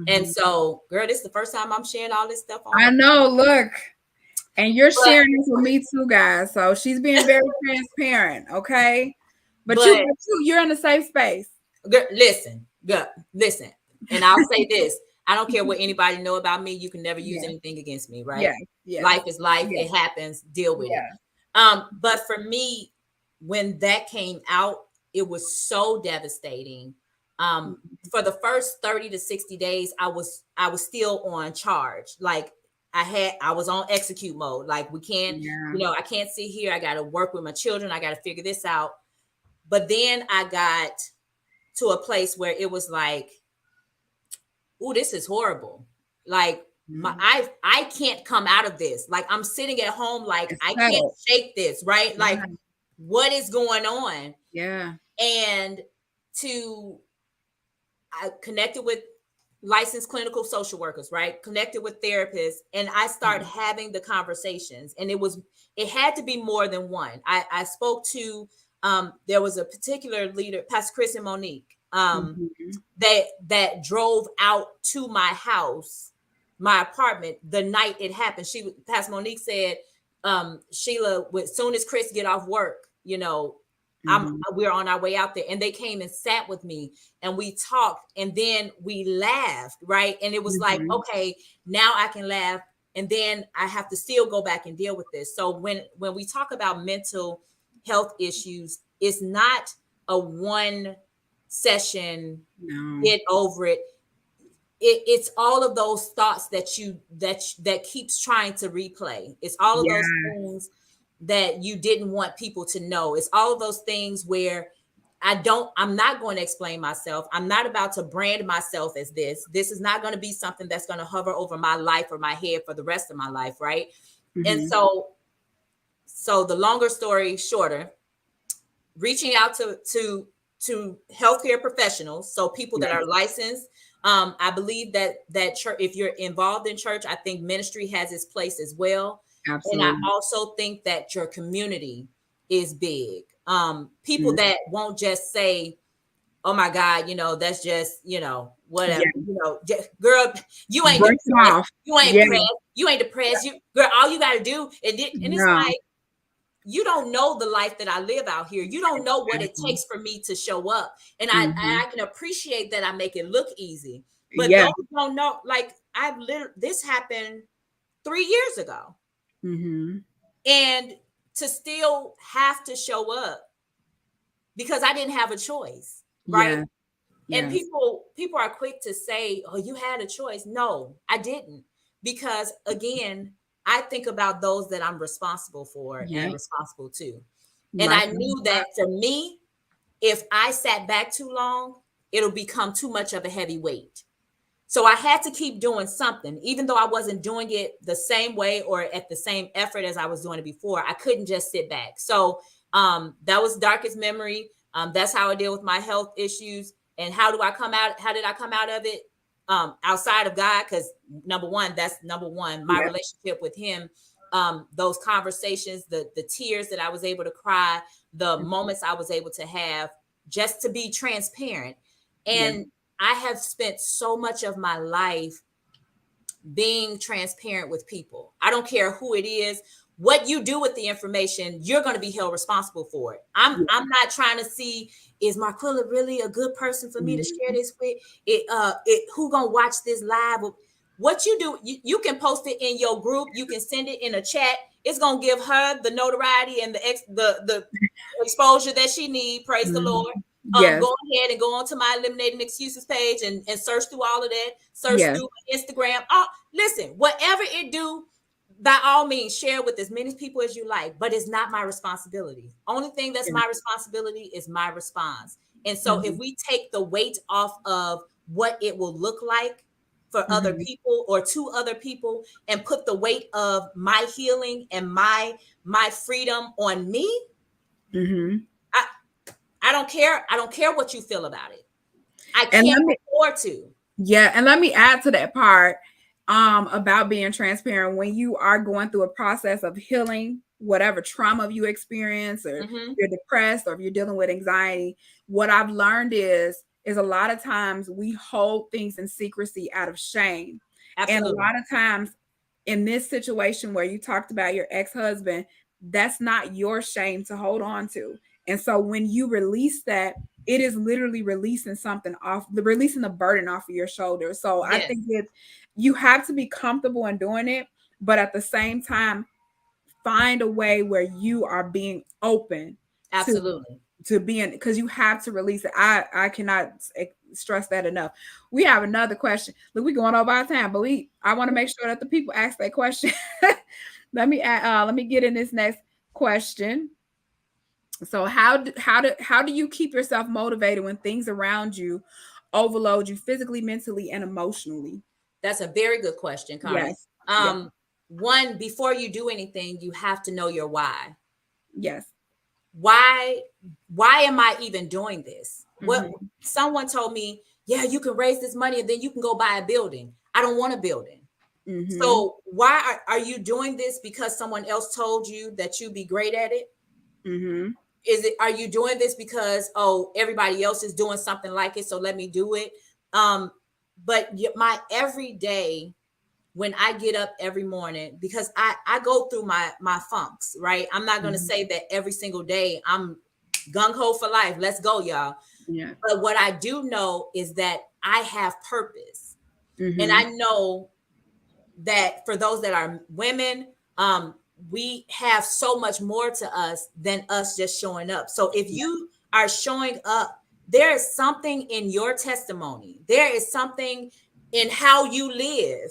And so, girl, this is the first time I'm sharing all this stuff on. I know, look. And you're sharing this with me too, guys. So she's being very transparent, okay? But you're in a safe space. Girl, listen. And I'll say this. I don't care what anybody know about me. You can never use anything against me, right? Yeah. Life is life. It happens. Deal with it. But for me, when that came out, it was so devastating. For the first 30 to 60 days, I was still on charge. Like I was on execute mode. Like we can't, I can't sit here. I got to work with my children. I got to figure this out. But then I got to a place where it was like, oh, this is horrible. Like I can't come out of this. Like I'm sitting at home, like I can't shake this, right? Like what is going on? Yeah. And I connected with licensed clinical social workers, right? Connected with therapists. And I started having the conversations, and it had to be more than one. I spoke to, there was a particular leader, Pastor Chris and Monique, that drove out to my house, my apartment, the night it happened. Pastor Monique said, Sheila, as soon as Chris get off work, we're on our way out there. And they came and sat with me and we talked, and then we laughed, right? And it was like, okay, now I can laugh, and then I have to still go back and deal with this. So when we talk about mental health issues, it's not a one session, get over it. It's all of those thoughts that keeps trying to replay. It's all of those things that you didn't want people to know. It's all of those things where I'm not going to explain myself. I'm not about to brand myself as this. This is not going to be something that's going to hover over my life or my head for the rest of my life, right? And so So the longer story shorter, reaching out to healthcare professionals, so people that Yes, are licensed. I believe that church, if you're involved in church, I think ministry has its place as well. And I absolutely. also think that your community is big. People Mm, that won't just say, oh my God, that's just, whatever, yeah, girl, you ain't break it depressed. off. You ain't Yeah, depressed. You ain't depressed. Girl, all you got to do. And it's no, like, you don't know the life that I live out here. You don't know what it exactly. takes for me to show up. And Hmm. I can appreciate that I make it look easy. But Yeah. those don't know, like this happened 3 years ago. Hmm. And to still have to show up because I didn't have a choice, right? Yeah. And Yes. people are quick to say, oh, you had a choice. No, I didn't. Because again, I think about those that I'm responsible for Yeah. and responsible to. And Life I on the knew that for me, if I sat back too long, it'll become too much of a heavy weight. So I had to keep doing something, even though I wasn't doing it the same way or at the same effort as I was doing it before. I couldn't just sit back. So that was darkest memory. That's how I deal with my health issues. And how do I come out? How did I come out of it? Outside of God, because that's number one, my Yeah. relationship with Him, those conversations, the tears that I was able to cry, the moments I was able to have, just to be transparent. Yeah. And I have spent so much of my life being transparent with people. I don't care who it is. What you do with the information, you're going to be held responsible for it. Yeah. I'm not trying to see, is Marquilla really a good person for me to share Mhm. this with? Who gonna watch this live? What you do, you can post it in your group. You can send it in a chat. It's gonna give her the notoriety and the exposure that she need. Praise the Mhm. Lord. Yes. Go ahead and go on to my eliminating excuses page and search through all of that. Search Yes. through Instagram. Listen, whatever it do, by all means, share with as many people as you like, but it's not my responsibility. Only thing that's Yeah. my responsibility is my response. And so if Mhm. we take the weight off of what it will look like for other Mhm. people or to other people and put the weight of my healing and my freedom on me, Mhm. I, I don't care. I don't care what you feel about it. I And can't let me afford to. Yeah, and let me add to that part about being transparent when you are going through a process of healing whatever trauma you experience or Mm-hmm. you're depressed or if you're dealing with anxiety. What I've learned is a lot of times we hold things in secrecy out of shame. And a Absolutely. lot of times in this situation where you talked about your ex-husband, that's not your shame to hold on to. And so when you release that, it is literally releasing something off, releasing the burden off of your shoulders. So I Yes, think you have to be comfortable in doing it, but at the same time, find a way where you are being open to absolutely. being, because you have to release it. I cannot stress that enough. We have another question. Look, we're going over our time, but I want to make sure that the people ask that question. Let me get in this next question. So how do you keep yourself motivated when things around you overload you physically, mentally, and emotionally? That's a very good question, Carmen. Yes. Yes. Um, One, before you do anything, you have to know your why. Yes. Why, why am I even doing this? What Mm-hmm. someone told me, yeah, you can raise this money and then you can go buy a building. I don't want a building. Mm-hmm. So why are you doing this because someone else told you that you'd be great at it? Mm-hmm. Are you doing this because, oh, everybody else is doing something like it, so let me do it? Um, but my everyday, when I get up every morning, because I go through my funks, right? I'm not going to Mm-hmm. say that every single day I'm gung ho for life. Let's go, y'all. Yeah. But what I do know is that I have purpose. And Mm-hmm. I know that for those that are women, we have so much more to us than us just showing up. So if Yeah. you are showing up, there is something in your testimony, there is something in how you live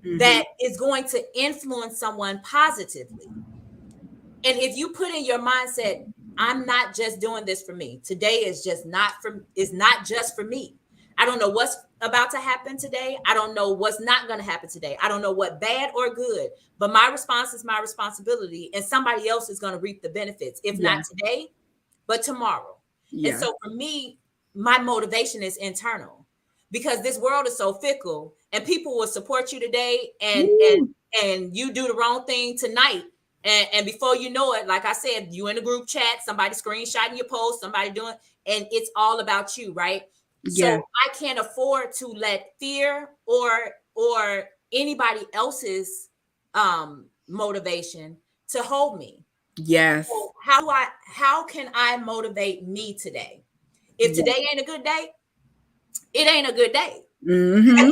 Mm-hmm. that is going to influence someone positively. And if you put in your mindset, I'm not just doing this for me. Today is just not for, it's not just for me. I don't know what's about to happen today. I don't know what's not going to happen today. I don't know what bad or good, but my response is my responsibility, and somebody else is going to reap the benefits, if Yeah. not today, but tomorrow. And Yeah. so for me, my motivation is internal, because this world is so fickle, and people will support you today, Woo. and you do the wrong thing tonight. And before you know it, like I said, you in a group chat, somebody screenshotting your post, somebody doing, and it's all about you, right? Yeah. So I can't afford to let fear or anybody else's motivation to hold me. Yes. So how can I motivate me today? If Yeah. today ain't a good day, it ain't a good day. Mm-hmm.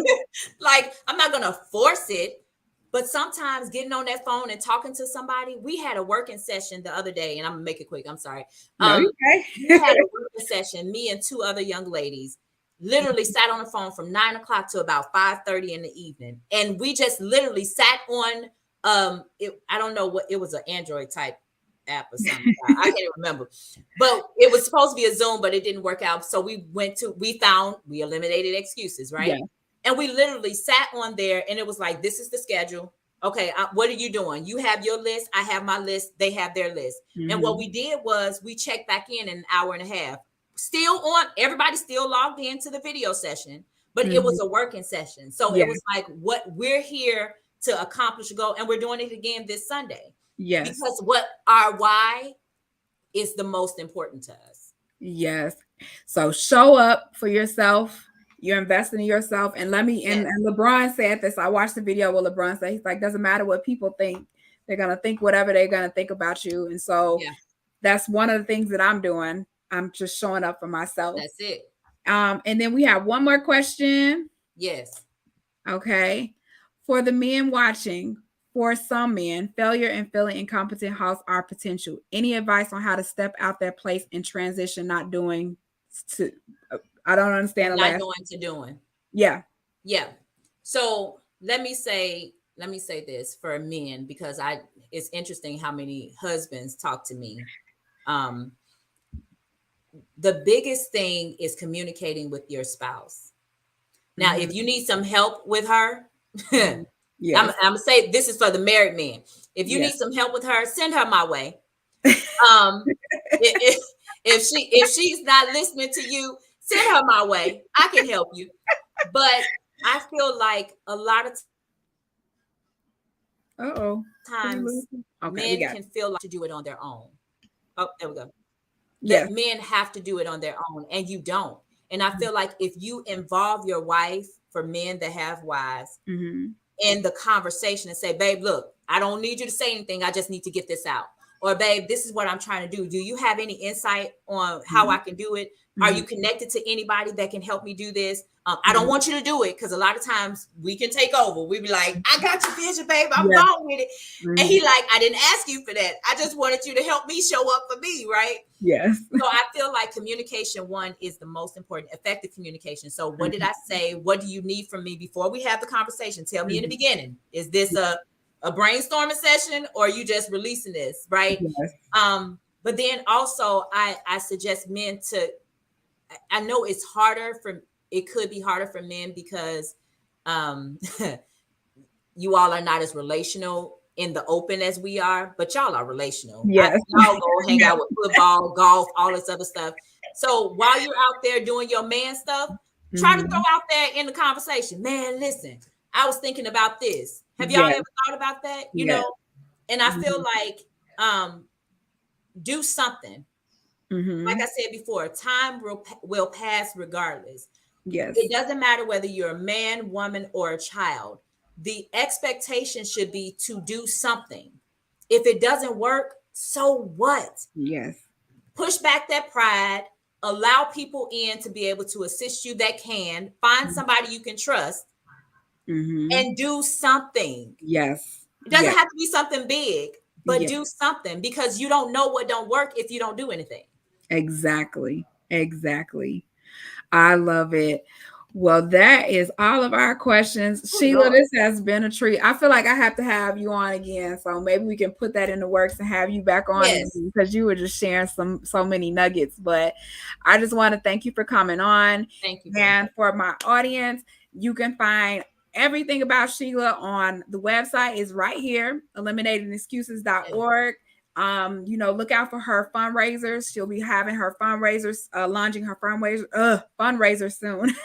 Like, I'm not gonna force it, but sometimes getting on that phone and talking to somebody. We had a working session the other day, and I'm gonna make it quick. I'm sorry. No, you We okay. had a working session, me and two other young ladies. Literally sat on the phone from 9 o'clock to about 5:30 in the evening. And we just literally sat on I don't know what it was, an Android type app or something. I can't even remember. But it was supposed to be a Zoom, but it didn't work out. So we eliminated excuses, right? Yeah. And we literally sat on there, and it was like, this is the schedule. Okay, what are you doing? You have your list. I have my list. They have their list. And what Mm-hmm. we did was we checked back in an hour and a half. Still on, everybody still logged into the video session, but it Mm-hmm. was a working session. So it Yeah. was like, what we're here to accomplish a goal, and we're doing it again this Sunday, Yes. because what our why is the most important to us. Yes. So show up for yourself. You're investing in yourself. And let me, Yes. and LeBron said this. I watched the video where LeBron said, he's like, doesn't matter what people think. They're going to think whatever they're going to think about you. And so Yeah, that's one of the things that I'm doing. I'm just showing up for myself. that's it. And then we have one more question. Yes. Okay. For the men watching, for some men, failure and feeling incompetent halts our potential. Any advice on how to step out that place and transition, not doing to, I don't understand From the not last. doing to doing. Yeah. Yeah. So let me say this for men, because it's interesting how many husbands talk to me. Um, the biggest thing is communicating with your spouse. Now, Mm-hmm. if you need some help with her, Mm-hmm. I'm Yes. gonna say this is for the married men. If you Yes. need some help with her, send her my way. Um, if, if she's not listening to you, send her my way. I can help you. But I feel like a lot of Uh-oh. Did we lose times him? Okay, we men got it. can feel like to do it on their own. Oh, there we go. Yes. That men have to do it on their own, and you don't. And I feel like if you involve your wife, for men that have wives, Mm-hmm. in the conversation and say, babe, look, I don't need you to say anything. I just need to get this out. Or, babe, this is what I'm trying to do. Do you have any insight on how I can do it? Are Mm-hmm. you connected to anybody that can help me do this? I don't Mm-hmm. want you to do it, because a lot of times we can take over. We be like, I got your vision, babe. I'm Yeah. going with it. And Mm-hmm. he like, I didn't ask you for that. I just wanted you to help me show up for me, right? Yes. So I feel like communication, one, is the most important, effective communication. So what did I say? What do you need from me before we have the conversation? Tell me in the Mm-hmm. beginning. Is this a brainstorming session, or are you just releasing this, right? Yes. But then also I suggest men to, I know it could be harder for men, because um you all are not as relational in the open as we are, but y'all are relational. Yes. Y'all go hang Yes. out with football, golf, all this other stuff. So while you're out there doing your man stuff, try to throw Mm-hmm. out there in the conversation, man, listen, I was thinking about this. Have y'all Yes. ever thought about that? Yes. And I feel Mm-hmm. like do something. Like Mm-hmm. I said before, time will pass regardless. It Yes. doesn't matter whether you're a man, woman, or a child. The expectation should be to do something. If it doesn't work, so what? Yes. Push back that pride, allow people in to be able to assist you that can, find somebody you can trust, Mm-hmm. and do something. Yes. It doesn't Yes. have to be something big, but Yes. do something, because you don't know what don't work if you don't do anything. Exactly. Exactly. I love it. Well, that is all of our questions. Oh, Sheila, Lord. this has been a treat. I feel like I have to have you on again. So maybe we can put that in the works and have you back on Yes. again because you were just sharing so many nuggets. But I just want to thank you for coming on. Thank you, boo. And for my audience, you can find everything about Sheila on the website is right here, eliminatingexcuses.org. Look out for her fundraisers. She'll be having her fundraisers, launching her fundraiser soon.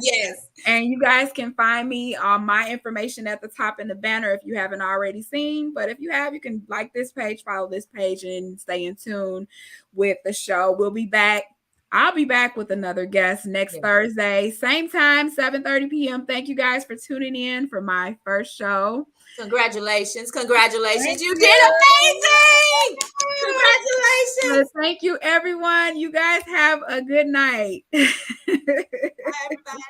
Yes. And you guys can find me on my information at the top in the banner if you haven't already seen. But if you have, you can like this page, follow this page, and stay in tune with the show. We'll be back. I'll be back with another guest next Yes. Thursday, same time, 7:30 p.m. Thank you guys for tuning in for my first show. Congratulations. Congratulations. Thank You did you. amazing. Congratulations. Thank you, everyone. You guys have a good night. Bye, everybody.